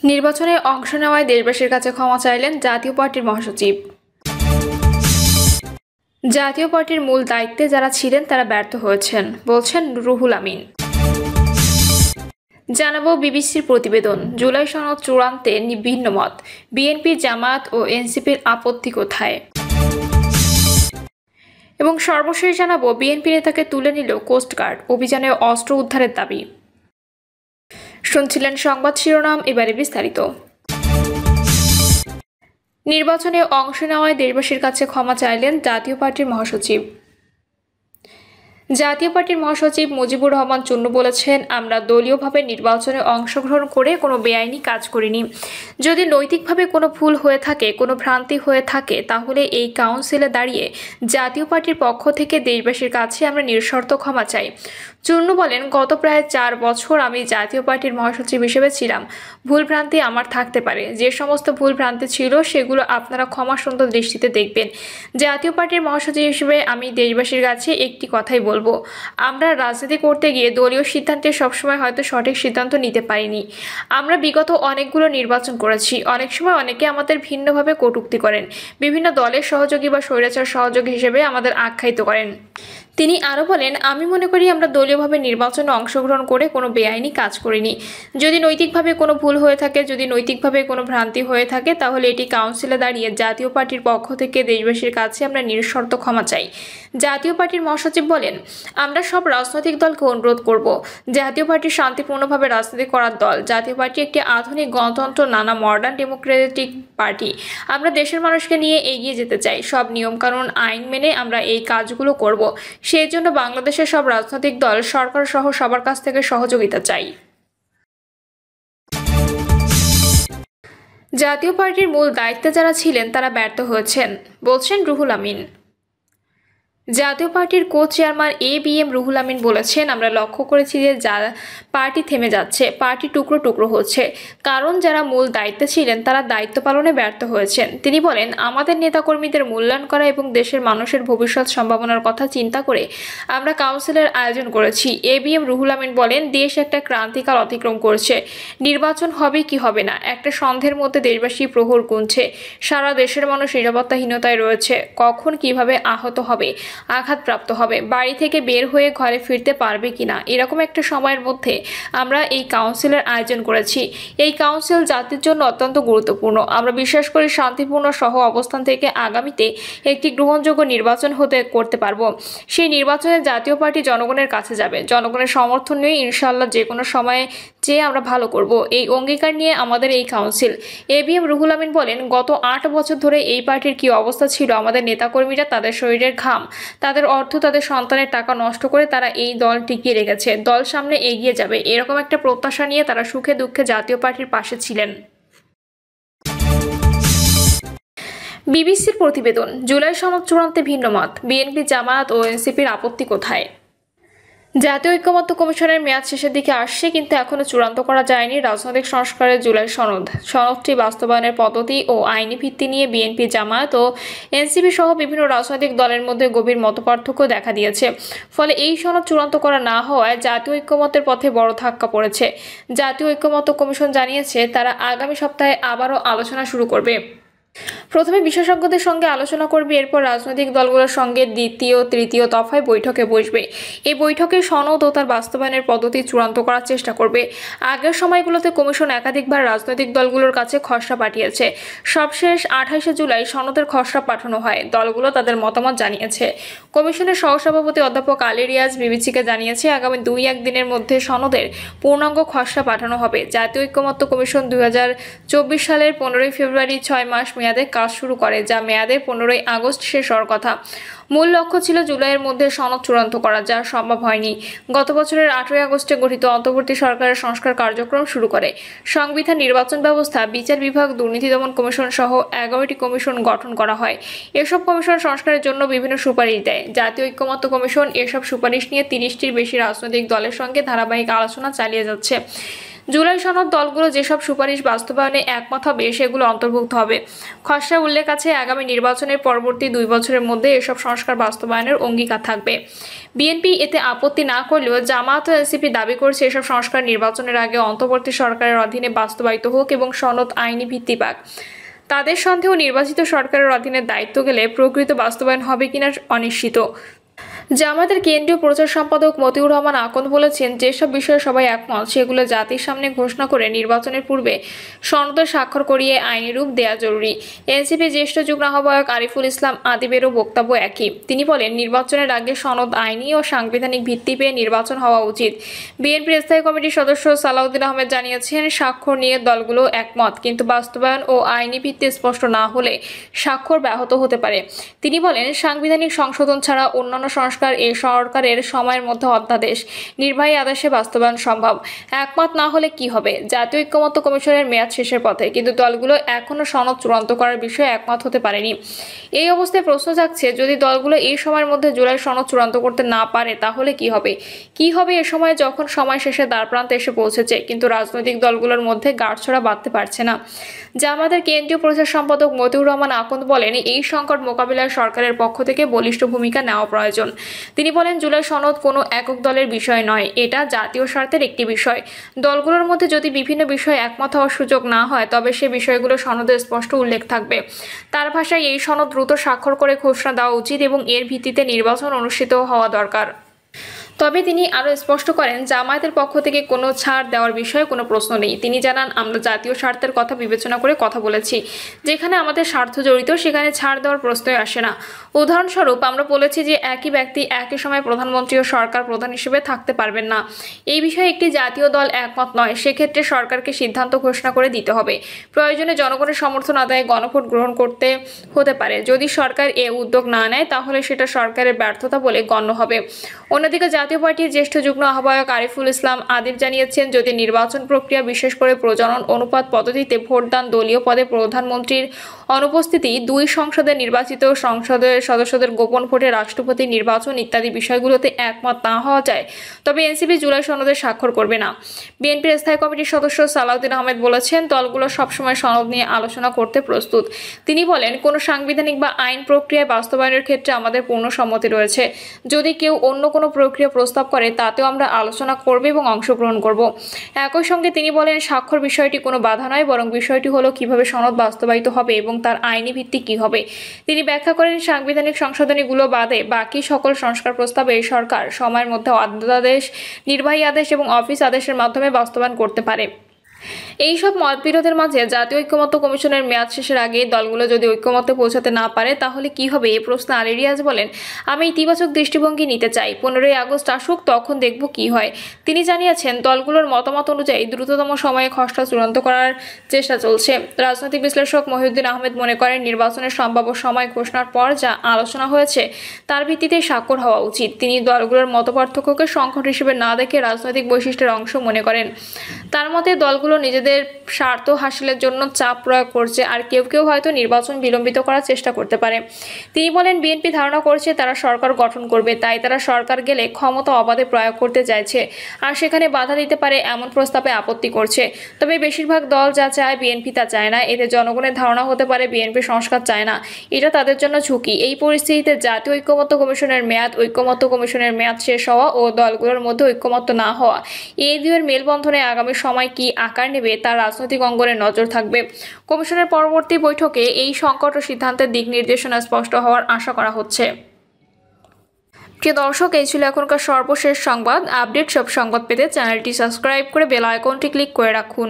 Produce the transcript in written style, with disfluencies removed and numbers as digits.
নির্বাচনে অংশ নেওয়ায় দেশবাসীর কাছে ক্ষমা চাইলেন জাতীয় পার্টির মহাসচিব। জাতীয় পার্টির মূল দায়িত্বে যারা ছিলেন তারা ব্যর্থ হয়েছেন, বলছেন রুহুল আমিন। জানাবো বিবিসির প্রতিবেদন, জুলাই সনদ চূড়ান্তে ভিন্ন মত, বিএনপি, জামায়াত ও এনসিপির আপত্তি কোথায়। এবং সর্বশেষ জানাবো বিএনপি নেতাকে তুলে নিল কোস্টগার্ড, অভিযানে অস্ত্র উদ্ধারের দাবি। শুনছিলেন সংবাদ শিরোনাম, এবারে বিস্তারিত। নির্বাচনে অংশ নেওয়ায় দেশবাসীর কাছে ক্ষমা চাইলেন জাতীয় পার্টির মহাসচিব। জাতীয় পার্টির মহাসচিব মুজিবুর রহমান চুন্নু বলেছেন, আমরা দলীয়ভাবে নির্বাচনে অংশগ্রহণ করে কোনো বেআইনি কাজ করিনি। যদি নৈতিকভাবে কোনো ভুল হয়ে থাকে, কোনো ভ্রান্তি হয়ে থাকে, তাহলে এই কাউন্সিলে দাঁড়িয়ে জাতীয় পার্টির পক্ষ থেকে দেশবাসীর কাছে আমরা নিঃশর্ত ক্ষমা চাই। চুন্নু বলেন, গত প্রায় 4 বছর আমি জাতীয় পার্টির মহাসচিব হিসেবে ছিলাম। ভুলভ্রান্তি আমার থাকতে পারে, যে সমস্ত ভুলভ্রান্তি ছিল সেগুলো আপনারা ক্ষমাসুন্দর দৃষ্টিতে দেখবেন। জাতীয় পার্টির মহাসচিব হিসেবে আমি দেশবাসীর কাছে একটি কথাই বলবো, আমরা রাজনীতি করতে গিয়ে দলীয় সিদ্ধান্তে সবসময় হয়তো সঠিক সিদ্ধান্ত নিতে পারিনি। আমরা বিগত অনেকগুলো নির্বাচন করেছি, অনেক সময় অনেকে আমাদের ভিন্নভাবে কটূক্তি করেন, বিভিন্ন দলের সহযোগী বা স্বৈরাচার সহযোগী হিসেবে আমাদের আখ্যায়িত করেন। তিনি আরও বলেন, আমি মনে করি আমরা দলীয়ভাবে নির্বাচনে অংশগ্রহণ করে কোনো বেআইনি কাজ করিনি। যদি নৈতিকভাবে কোনো ভুল হয়ে থাকে, যদি নৈতিকভাবে কোনো ভ্রান্তি হয়ে থাকে, তাহলে এটি কাউন্সিলে দাঁড়িয়ে জাতীয় পার্টির পক্ষ থেকে দেশবাসীর কাছে আমরা নিঃশর্ত ক্ষমা চাই। জাতীয় পার্টির মহাসচিব বলেন, আমরা সব রাজনৈতিক দলকে অনুরোধ করব, জাতীয় পার্টি শান্তিপূর্ণভাবে রাজনীতি করার দল। জাতীয় পার্টি একটি আধুনিক গণতন্ত্র, নানা মডার্ন ডেমোক্রেটিক পার্টি। আমরা দেশের মানুষকে নিয়ে এগিয়ে যেতে চাই। সব নিয়মকানুন, আইন মেনে আমরা এই কাজগুলো করব। সেই জন্য বাংলাদেশের সব রাজনৈতিক দল, সরকার সহ সবার কাছ থেকে সহযোগিতা চাই। জাতীয় পার্টির মূল দায়িত্বে যারা ছিলেন তারা ব্যর্থ হয়েছেন, বলছেন রুহুল আমিন। জাতীয় পার্টির co chairman ABM Ruhul Amin বলেছেন, আমরা লক্ষ্য করেছি যে পার্টি থেমে যাচ্ছে, পার্টি টুকরো টুকরো হচ্ছে, কারণ যারা মূল দায়িত্বে ছিলেন তারা দায়িত্ব পালনে ব্যর্থ হয়েছেন। তিনি বলেন, আমাদের নেতাকর্মীদের মূল্যায়ন করা এবং দেশের মানুষের ভবিষ্যৎ সম্ভাবনার কথা চিন্তা করে আমরা কাউন্সিলের আয়োজন করেছি। এবিএম রুহুল আমিন বলেন, দেশ একটা ক্রান্তিকাল অতিক্রম করছে। নির্বাচন হবে কি হবে না, একটা সন্দেহের মধ্যে দেশবাসী প্রহর গুনছে। সারা দেশের মানুষ নিরাপত্তাহীনতায় রয়েছে, কখন কিভাবে আহত হবে, আঘাতপ্রাপ্ত হবে, বাড়ি থেকে বের হয়ে ঘরে ফিরতে পারবে কিনা, এরকম একটা সময়ের মধ্যে আমরা এই কাউন্সিলের আয়োজন করেছি। এই কাউন্সিল জাতির জন্য অত্যন্ত গুরুত্বপূর্ণ। আমরা বিশ্বাস করি শান্তিপূর্ণ সহ অবস্থান থেকে আগামীতে একটি গ্রহণযোগ্য নির্বাচন করতে পারবো। সেই নির্বাচনে জাতীয় পার্টি জনগণের কাছে যাবে। জনগণের সমর্থন নিয়ে ইনশাআল্লাহ যে কোনো সময়ে চেয়ে আমরা ভালো করব, এই অঙ্গীকার নিয়ে আমাদের এই কাউন্সিল। এবিএম রুহুল আমিন বলেন, গত 8 বছর ধরে এই পার্টির কি অবস্থা ছিল, আমাদের নেতাকর্মীরা তাদের শরীরের ঘাম, তাদের অর্থ, তাদের সন্তানের টাকা নষ্ট করে তারা এই দল টিকিয়ে রেখেছে। দল সামনে এগিয়ে যাবে, এরকম একটা প্রত্যাশা নিয়ে তারা সুখে দুঃখে জাতীয় পার্টির পাশে ছিলেন। বিবিসির প্রতিবেদন, জুলাই সনদ চূড়ান্তে ভিন্ন মত, বিএনপি, জামায়াত ও এনসিপির আপত্তি কোথায়। জাতীয় ঐক্যমত্য কমিশনের মেয়াদ শেষের দিকে আসছে, কিন্তু এখনো চূড়ান্ত করা যায়নি রাজনৈতিক সংস্কারের জুলাই সনদ। সনদটি বাস্তবায়নের পদ্ধতি ও আইনি ভিত্তি নিয়ে বিএনপি, জামায়াত ও এনসিপি সহ বিভিন্ন রাজনৈতিক দলের মধ্যে গভীর মতপার্থক্য দেখা দিয়েছে। ফলে এই সনদ চূড়ান্ত করা না হওয়ায় জাতীয় ঐক্যমত্যের পথে বড় ধাক্কা পড়েছে। জাতীয় ঐক্যমত্য কমিশন জানিয়েছে, তারা আগামী সপ্তাহে আবারও আলোচনা শুরু করবে। প্রথমে বিশেষজ্ঞদের সঙ্গে আলোচনা করবে, এরপর রাজনৈতিক দলগুলোর সঙ্গে দ্বিতীয়, তৃতীয় দফায় বৈঠকে বসবে। এই বৈঠকে সনদ ও তার বাস্তবায়নের পদ্ধতি চূড়ান্ত করার চেষ্টা করবে। আগের সময়গুলোতে কমিশন একাধিকবার রাজনৈতিক দলগুলোর কাছে খসড়া পাঠিয়েছে। সবশেষ 28 জুলাই সনদের খসড়া পাঠানো হয়। দলগুলো তাদের মতামত জানিয়েছে। কমিশনের সহসভাপতি অধ্যাপক আলী রিয়াজ বিবিসিকে জানিয়েছে, আগামী 2-1 দিনের মধ্যে সনদের পূর্ণাঙ্গ খসড়া পাঠানো হবে। জাতীয় ঐক্যমত্য কমিশন 2024 সালের 15 ফেব্রুয়ারি 6 মাস মেয়াদে কাজ শুরু করে, যা মেয়াদে 15 আগস্ট শেষ হওয়ার কথা। মূল লক্ষ্য ছিল জুলাইয়ের মধ্যে সনদ চূড়ান্ত করা, যা সম্ভব হয়নি। গত বছরের 8 আগস্টে গঠিত অন্তর্বর্তী সরকারের সংস্কার কার্যক্রম শুরু করে। সংবিধান, নির্বাচন ব্যবস্থা, বিচার বিভাগ, দুর্নীতি দমন কমিশন সহ 11টি কমিশন গঠন করা হয়। এসব কমিশন সংস্কারের জন্য বিভিন্ন সুপারিশ দেয়। জাতীয় ঐক্যমত্য কমিশন এসব সুপারিশ নিয়ে 30টির বেশি রাজনৈতিক দলের সঙ্গে ধারাবাহিক আলোচনা চালিয়ে যাচ্ছে। জুলাই সনদ দলগুলো যেসব সুপারিশ বাস্তবায়নে একমত হবে সেগুলো অন্তর্ভুক্ত হবে। খসড়ায় উল্লেখ আছে আগামী নির্বাচনের পরবর্তী 2 বছরের মধ্যে এসব সংস্কার বাস্তবায়নের অঙ্গীকার থাকবে। বিএনপি এতে আপত্তি না করলেও জামায়াত ও এনসিপি দাবি করছে এসব সংস্কার নির্বাচনের আগে অন্তর্বর্তী সরকারের অধীনে বাস্তবায়িত হোক এবং সনদ আইনি ভিত্তি পাক। তাদের সন্দেহ নির্বাচিত সরকারের অধীনে দায়িত্ব গেলে প্রকৃত বাস্তবায়ন হবে কিনা অনিশ্চিত। জামায়াতের কেন্দ্রীয় প্রচার সম্পাদক মতিউর রহমান আকন্দ বলেছেন, যেসব বিষয়ে সবাই একমত সেগুলো জাতির সামনে ঘোষণা করে নির্বাচনের পূর্বে সনদে স্বাক্ষর করিয়ে আইনি রূপ দেওয়া জরুরি। এনসিপি জ্যেষ্ঠ যুগ্ম আহ্বায়ক আরিফুল ইসলাম আদিবেরও বক্তব্য একই। তিনি বলেন, নির্বাচনের আগে সনদ আইনি ও সাংবিধানিক ভিত্তি পেয়ে নির্বাচন হওয়া উচিত। বিএনপির স্থায়ী কমিটির সদস্য সালাউদ্দিন আহমেদ জানিয়েছেন, স্বাক্ষর নিয়ে দলগুলো একমত, কিন্তু বাস্তবায়ন ও আইনি ভিত্তি স্পষ্ট না হলে স্বাক্ষর ব্যাহত হতে পারে। তিনি বলেন, সাংবিধানিক সংশোধন ছাড়া অন্যান্য সংস্কার এই সরকারের সময়ের মধ্যে অধ্যাদেশ, নির্বাহী আদেশে বাস্তবায়ন সম্ভব। একমত না হলে কি হবে? জাতীয় ঐক্যমত্য কমিশনের মেয়াদ শেষের পথে, কিন্তু দলগুলো এখনো সনদ চূড়ান্ত করার বিষয়ে একমত হতে পারেনি। এই অবস্থায় প্রশ্ন জাগছে, যদি দলগুলো এই সময়ের মধ্যে জুলাই সনদ চূড়ান্ত করতে না পারে তাহলে কি হবে? কি হবে এ সময় যখন সময় শেষে দ্বারপ্রান্তে এসে পৌঁছেছে কিন্তু রাজনৈতিক দলগুলোর মধ্যে গাঁটছড়া বাঁধতে পারছে না? জামায়াতের কেন্দ্রীয় প্রচার সম্পাদক মতিউর রহমান আকন্দ বলেন, এই সংকট মোকাবিলায় সরকারের পক্ষ থেকে বলিষ্ঠ ভূমিকা নেওয়া প্রয়োজন। তিনি বলেন, জুলাই সনদ কোনো একক দলের বিষয় নয়, এটা জাতীয় স্বার্থের একটি বিষয়। দলগুলোর মধ্যে যদি বিভিন্ন বিষয়ে একমত হওয়ার সুযোগ না হয় তবে সে বিষয়গুলো সনদে স্পষ্ট উল্লেখ থাকবে। তার ভাষায়, এই সনদ দ্রুত স্বাক্ষর করে ঘোষণা দেওয়া উচিত এবং এর ভিত্তিতে নির্বাচন অনুষ্ঠিত হওয়া দরকার। তবে তিনি আরও স্পষ্ট করেন, জামায়াতের পক্ষ থেকে কোনো ছাড় দেওয়ার বিষয়ে কোনো প্রশ্ন নেই। তিনি জানান, আমরা জাতীয় স্বার্থের কথা বিবেচনা করে কথা বলেছি। যেখানে আমাদের স্বার্থ জড়িত সেখানে ছাড় দেওয়ার প্রশ্নই আসে না। উদাহরণস্বরূপ, আমরা বলেছি যে একই ব্যক্তি একই সময় প্রধানমন্ত্রী ও সরকার প্রধান হিসেবে থাকতে পারবেন না। এই বিষয়ে একটি জাতীয় দল একমত নয়, সেক্ষেত্রে সরকারকে সিদ্ধান্ত ঘোষণা করে দিতে হবে। প্রয়োজনে জনগণের সমর্থন আদায়ে গণভোট গ্রহণ করতে হতে পারে। যদি সরকার এ উদ্যোগ না নেয় তাহলে সেটা সরকারের ব্যর্থতা বলে গণ্য হবে। অন্যদিকে জাতীয় পার্টির জ্যেষ্ঠ যুগ্ম আহ্বায়ক আরিফুল ইসলাম আদিব জানিয়েছেন, যদি নির্বাচন প্রক্রিয়া বিশেষ করে প্রজনন অনুপাত পদ্ধতিতে ভোটদান, দলীয় পদে প্রধানমন্ত্রীর অনুপস্থিতি, 2 সংসদে নির্বাচিত সংসদের সদস্যদের গোপন ভোটে রাষ্ট্রপতি নির্বাচন ইত্যাদি বিষয়গুলোতে একমত না হওয়া যায় তবে এনসিপি জুলাই সনদে স্বাক্ষর করবে না। বিএনপির স্থায়ী কমিটির সদস্য সালাউদ্দিন আহমেদ বলেছেন, দলগুলো সবসময় সনদ নিয়ে আলোচনা করতে প্রস্তুত। তিনি বলেন, কোনো সাংবিধানিক বা আইন প্রক্রিয়ায় বাস্তবায়নের ক্ষেত্রে আমাদের পূর্ণ সম্মতি রয়েছে। যদি কেউ অন্য কোনো প্রক্রিয়া প্রস্তাব করে তাতেও আমরা আলোচনা করব এবং অংশগ্রহণ করব। একই সঙ্গে তিনি বলেন, স্বাক্ষর বিষয়টি কোনো বাধা নয়, বরং বিষয়টি হলো কিভাবে সনদ বাস্তবায়িত হবে এবং তার আইনি ভিত্তি কি হবে। তিনি ব্যাখ্যা করেন, সাংবিধানিক সংশোধনীগুলো বাদে বাকি সকল সংস্কার প্রস্তাবে এই সরকার সময়ের মধ্যে অধ্যাদেশ, নির্বাহী আদেশ এবং অফিস আদেশের মাধ্যমে বাস্তবায়ন করতে পারে। এইসব মতবিরোধের মাঝে জাতীয় ঐক্যমত্য কমিশনের মেয়াদ শেষের আগে দলগুলো যদি ঐক্যমত্যে পৌঁছাতে না পারে তাহলে কি হবে? এই প্রশ্নে আলী রিয়াজ বলেন, আমি ইতিবাচক দৃষ্টিভঙ্গি নিতে চাই। 15ই আগস্ট আসুক, তখন দেখব কি হয়। তিনি জানিয়েছেন, দলগুলোর মতামত অনুযায়ী দ্রুততম সময়ে খসড়া চূড়ান্ত করার চেষ্টা চলছে। রাজনৈতিক বিশ্লেষক মহিউদ্দিন আহমেদ মনে করেন, নির্বাচনের সম্ভাব্য সময় ঘোষণার পর যা আলোচনা হয়েছে তার ভিত্তিতে স্বাক্ষর হওয়া উচিত। তিনি দলগুলোর মতপার্থক্যকে সংকট হিসেবে না দেখে রাজনৈতিক বৈশিষ্ট্যের অংশ মনে করেন। তার মতে, দলগুলো নিজেদের স্বার্থ হাসিলের জন্য চাপ প্রয়োগ করছে, আর কেউ কেউ হয়তো নির্বাচন বিলম্বিত করার চেষ্টা করতে পারে। তিনি বলেন, বিএনপি ধারণা করছে তারা সরকার গঠন করবে, তাই তারা সরকার গেলে ক্ষমতা অবাধে প্রয়োগ করতে চাইছে, আর সেখানে বাধা দিতে পারে এমন প্রস্তাবে আপত্তি করছে। তবে বেশিরভাগ দল যা চায় বিএনপি তা চায় না। এতে জনগণের ধারণা হতে পারে বিএনপি সংস্কার চায় না, এটা তাদের জন্য ঝুঁকি। এই পরিস্থিতিতে জাতীয় ঐক্যমত্য কমিশনের মেয়াদ, ঐক্যমত্য কমিশনের মেয়াদ শেষ হওয়া ও দলগুলোর মধ্যে ঐক্যমত্য না হওয়া, এই দুয়ের মেলবন্ধনে আগামী সময় কি আকার নেবে তার রাজনৈতিক অঙ্গনে নজর থাকবে। কমিশনের পরবর্তী বৈঠকে এই সংকট ও সিদ্ধান্তের দিক নির্দেশনা স্পষ্ট হওয়ার আশা করা হচ্ছে। প্রিয় দর্শক, এই ছিল এখনকার সর্বশেষ সংবাদ। আপডেট সব সংবাদ পেতে চ্যানেলটি সাবস্ক্রাইব করে বেল আইকনটি ক্লিক করে রাখুন।